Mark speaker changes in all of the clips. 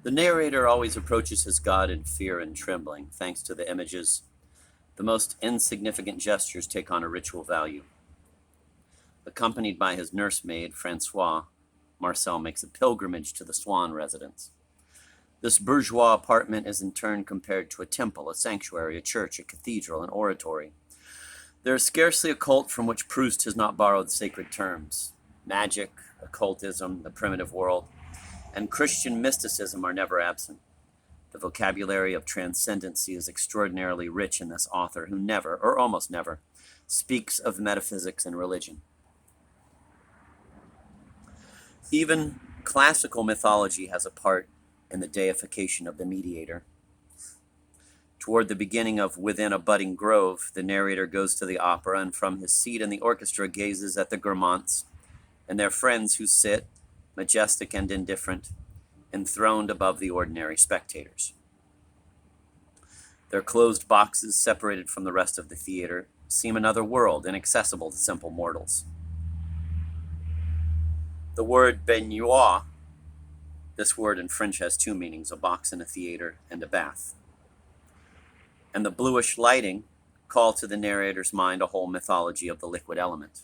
Speaker 1: The narrator always approaches his god in fear and trembling, thanks to the images. The most insignificant gestures take on a ritual value. Accompanied by his nursemaid, Francois, Marcel makes a pilgrimage to the Swan residence. This bourgeois apartment is in turn compared to a temple, a sanctuary, a church, a cathedral, an oratory. There is scarcely a cult from which Proust has not borrowed sacred terms. Magic, occultism, the primitive world, and Christian mysticism are never absent. The vocabulary of transcendency is extraordinarily rich in this author who never, or almost never, speaks of metaphysics and religion. Even classical mythology has a part in the deification of the mediator. Toward the beginning of Within a Budding Grove, the narrator goes to the opera and from his seat in the orchestra gazes at the Guermantes and their friends who sit, majestic and indifferent, enthroned above the ordinary spectators. Their closed boxes, separated from the rest of the theater, seem another world, inaccessible to simple mortals. The word baignoire, this word in French has two meanings, a box in a theater and a bath. And the bluish lighting call to the narrator's mind a whole mythology of the liquid element.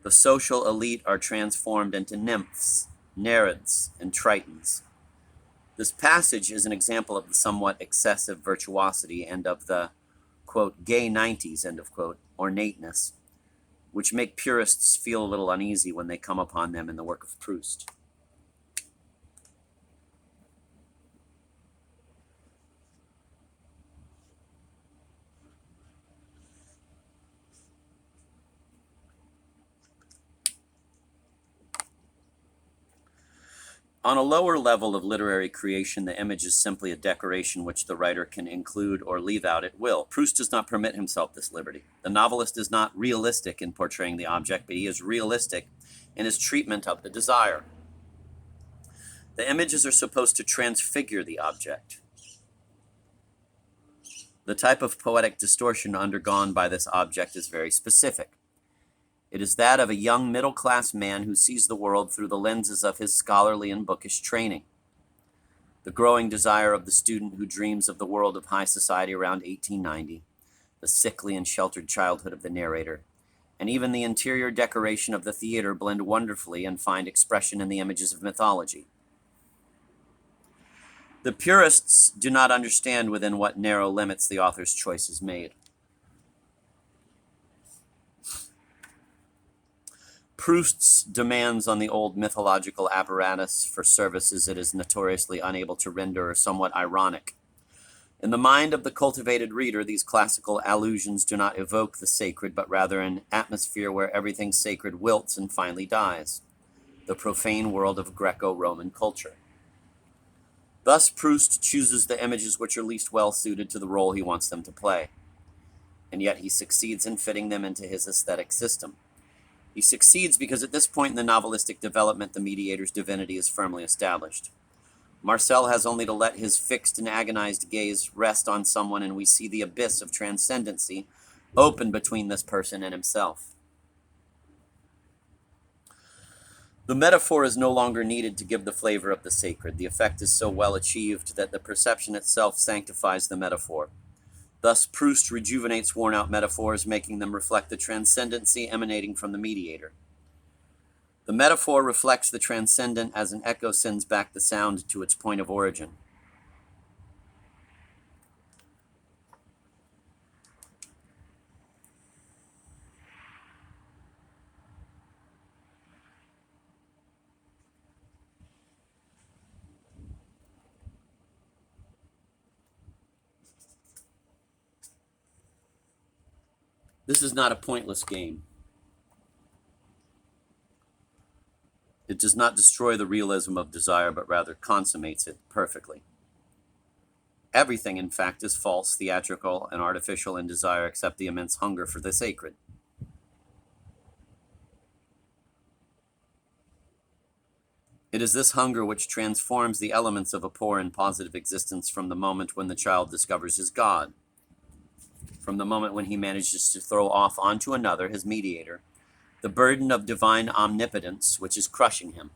Speaker 1: The social elite are transformed into nymphs, nereids, and tritons. This passage is an example of the somewhat excessive virtuosity and of the, quote, gay 90s, end of quote, ornateness, which make purists feel a little uneasy when they come upon them in the work of Proust. On a lower level of literary creation, the image is simply a decoration which the writer can include or leave out at will. Proust does not permit himself this liberty. The novelist is not realistic in portraying the object, but he is realistic in his treatment of the desire. The images are supposed to transfigure the object. The type of poetic distortion undergone by this object is very specific. It is that of a young middle-class man who sees the world through the lenses of his scholarly and bookish training. The growing desire of the student who dreams of the world of high society around 1890, the sickly and sheltered childhood of the narrator, and even the interior decoration of the theater blend wonderfully and find expression in the images of mythology. The purists do not understand within what narrow limits the author's choice is made. Proust's demands on the old mythological apparatus for services it is notoriously unable to render are somewhat ironic. In the mind of the cultivated reader, these classical allusions do not evoke the sacred, but rather an atmosphere where everything sacred wilts and finally dies, the profane world of Greco-Roman culture. Thus, Proust chooses the images which are least well suited to the role he wants them to play, and yet he succeeds in fitting them into his aesthetic system. He succeeds because at this point in the novelistic development, the mediator's divinity is firmly established. Marcel has only to let his fixed and agonized gaze rest on someone, and we see the abyss of transcendency open between this person and himself. The metaphor is no longer needed to give the flavor of the sacred. The effect is so well achieved that the perception itself sanctifies the metaphor. Thus, Proust rejuvenates worn-out metaphors, making them reflect the transcendency emanating from the mediator. The metaphor reflects the transcendent as an echo sends back the sound to its point of origin. This is not a pointless game. It does not destroy the realism of desire, but rather consummates it perfectly. Everything, in fact, is false, theatrical, and artificial in desire except the immense hunger for the sacred. It is this hunger which transforms the elements of a poor and positive existence from the moment when the child discovers his God, from the moment when he manages to throw off onto another, his mediator, the burden of divine omnipotence which is crushing him.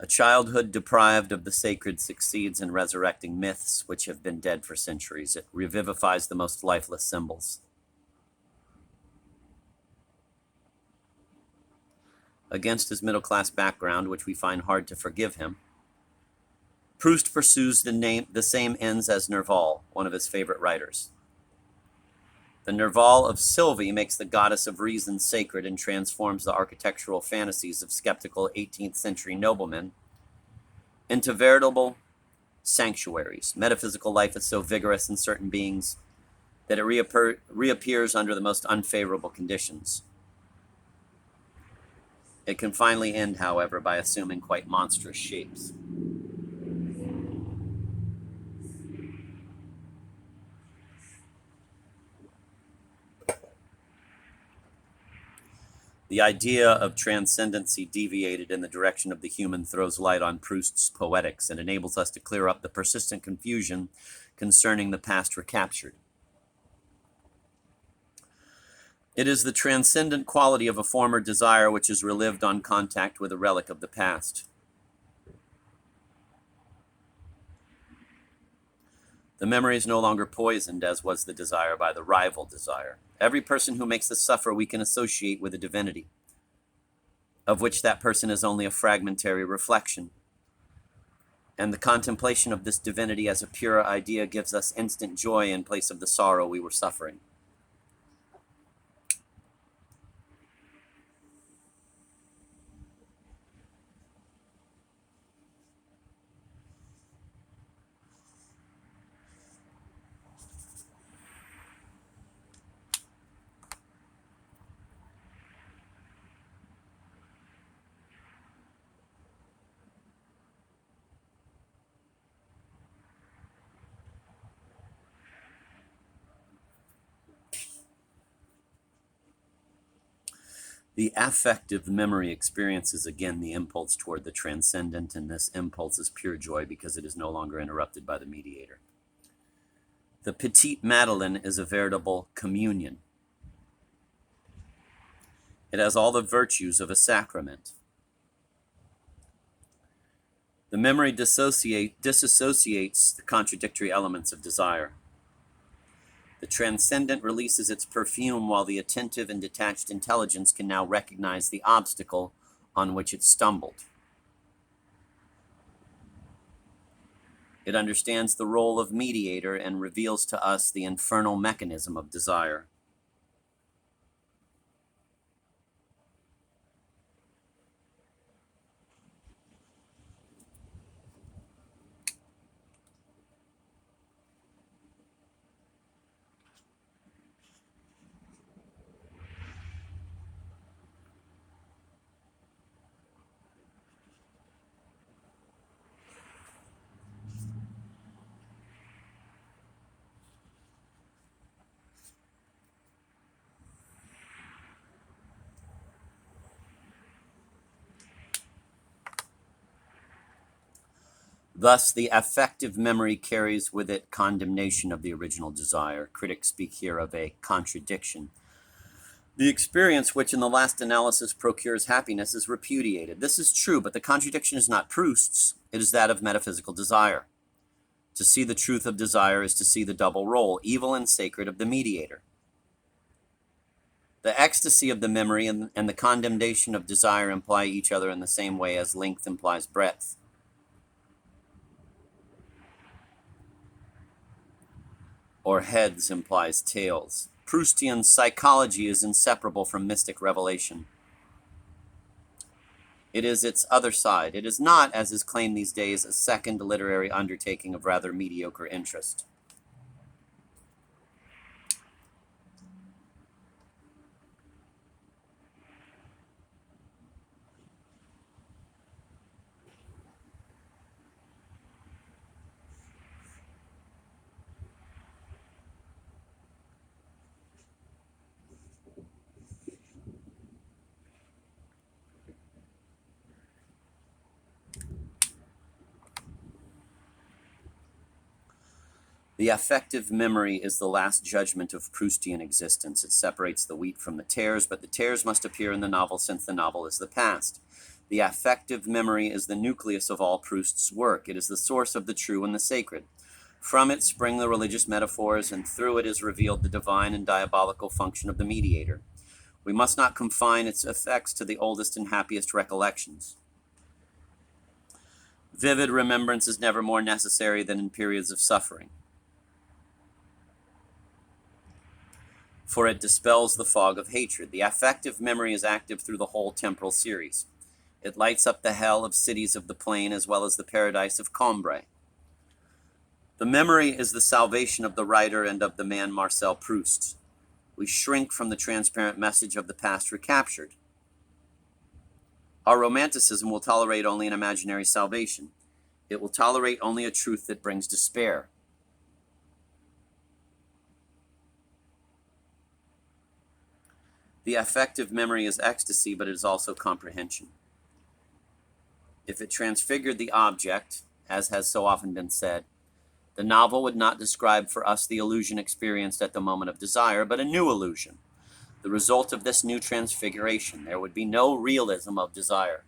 Speaker 1: A childhood deprived of the sacred succeeds in resurrecting myths which have been dead for centuries. It revivifies the most lifeless symbols. Against his middle-class background, which we find hard to forgive him, Proust pursues the same ends as Nerval, one of his favorite writers. The Nerval of Sylvie makes the goddess of reason sacred and transforms the architectural fantasies of skeptical 18th century noblemen into veritable sanctuaries. Metaphysical life is so vigorous in certain beings that it reappears under the most unfavorable conditions. It can finally end, however, by assuming quite monstrous shapes. The idea of transcendency deviated in the direction of the human throws light on Proust's poetics and enables us to clear up the persistent confusion concerning the past recaptured. It is the transcendent quality of a former desire which is relived on contact with a relic of the past. The memory is no longer poisoned, as was the desire, by the rival desire. Every person who makes us suffer we can associate with a divinity, of which that person is only a fragmentary reflection. And the contemplation of this divinity as a pure idea gives us instant joy in place of the sorrow we were suffering. The affective memory experiences again the impulse toward the transcendent, and this impulse is pure joy because it is no longer interrupted by the mediator. The Petite Madeleine is a veritable communion. It has all the virtues of a sacrament. The memory disassociates the contradictory elements of desire. The transcendent releases its perfume, while the attentive and detached intelligence can now recognize the obstacle on which it stumbled. It understands the role of mediator and reveals to us the infernal mechanism of desire. Thus, the affective memory carries with it condemnation of the original desire. Critics speak here of a contradiction. The experience which in the last analysis procures happiness is repudiated. This is true, but the contradiction is not Proust's, it is that of metaphysical desire. To see the truth of desire is to see the double role, evil and sacred, of the mediator. The ecstasy of the memory and the condemnation of desire imply each other in the same way as length implies breadth. Or heads implies tails. Proustian psychology is inseparable from mystic revelation. It is its other side. It is not, as is claimed these days, a second literary undertaking of rather mediocre interest. The affective memory is the last judgment of Proustian existence. It separates the wheat from the tares, but the tares must appear in the novel since the novel is the past. The affective memory is the nucleus of all Proust's work. It is the source of the true and the sacred. From it spring the religious metaphors, and through it is revealed the divine and diabolical function of the mediator. We must not confine its effects to the oldest and happiest recollections. Vivid remembrance is never more necessary than in periods of suffering, for it dispels the fog of hatred. The affective memory is active through the whole temporal series. It lights up the hell of cities of the plain as well as the paradise of Cambrai. The memory is the salvation of the writer and of the man Marcel Proust. We shrink from the transparent message of the past recaptured. Our romanticism will tolerate only an imaginary salvation. It will tolerate only a truth that brings despair. The affective memory is ecstasy, but it is also comprehension. If it transfigured the object, as has so often been said, the novel would not describe for us the illusion experienced at the moment of desire, but a new illusion, the result of this new transfiguration. There would be no realism of desire.